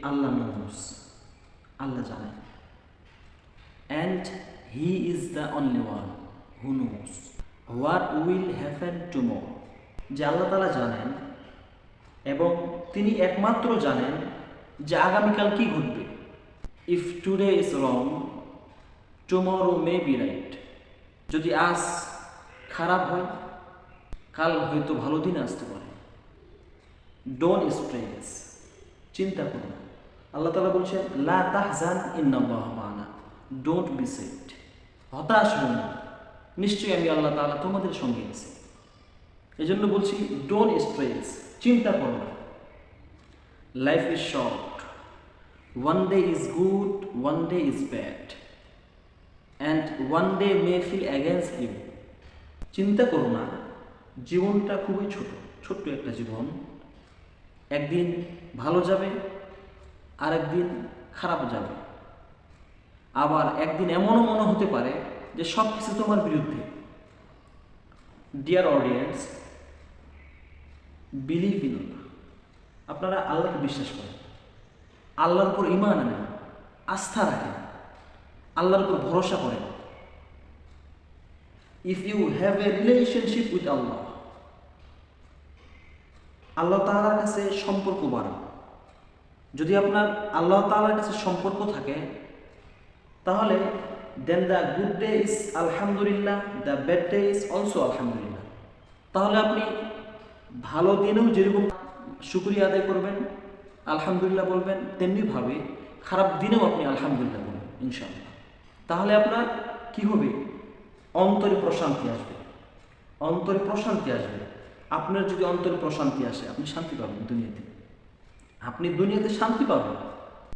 আল্লাহ knows, আল্লাহ জানেন। And he is the only one who knows what will happen tomorrow. যে আল্লাহ তাআলা জানেন এবং তিনি একমাত্র জানেন যে আগামীকাল কি ঘটবে। If today is wrong, tomorrow may be right. যদি আজ খারাপ হয়, কাল হয়তো ভালো দিন আসতে পারে। Don't stress, চিন্তা করো না। আল্লাহ তাআলা বলছেন লা তাহজান ইন্নাল্লাহা মা'ানা, ডোন্ট বি স্যাড, হতাশ হও না, নিশ্চয়ই আমি আল্লাহ তাআলা তোমাদের সঙ্গে আছি। এজন্য বলছি ডোন্ট স্ট্রেস, চিন্তা করো না। Life is short, one day is good, one day is bad, and one day may feel against you. চিন্তা করো না, জীবনটা খুবই ছোট্ট একটা জীবন। একদিন ভালো যাবে, আর একদিন খারাপ যাবে, আবার একদিন এমনও মনে হতে পারে যে সব কিছু তোমার বিরুদ্ধে। ডিয়ার অডিয়েন্স, বিলিভ ইন আল্লাহ, আপনারা আল্লাহকে বিশ্বাস করেন, আল্লাহর উপর ঈমান আনেন, আস্থা রাখেন, আল্লাহর উপর ভরসা করেন। If you have a relationship with Allah, আল্লাহ তাআলার কাছে সম্পর্ক বাড়ান। যদি আপনার আল্লাহ তাআলার কাছে সম্পর্ক থাকে, তাহলে দেন দ্য গুড ডে ইজ আলহামদুলিল্লাহ, the bad day is also আলহামদুলিল্লাহ। তাহলে আপনি ভালো দিনেও যেরকম শুকরিয়া আদায় করবেন, আলহামদুলিল্লাহ বলবেন, তেমনিভাবে খারাপ দিনেও আপনি আলহামদুলিল্লাহ বলবেন ইনশাআল্লাহ। তাহলে আপনার কি হবে? অন্তরে প্রশান্তি আসবে, অন্তরে প্রশান্তি আসবে। আপনার যদি অন্তরে প্রশান্তি আসে, আপনি শান্তি পাবেন দুনিয়াতে, আপনি দুনিয়াতে শান্তি পাবেন।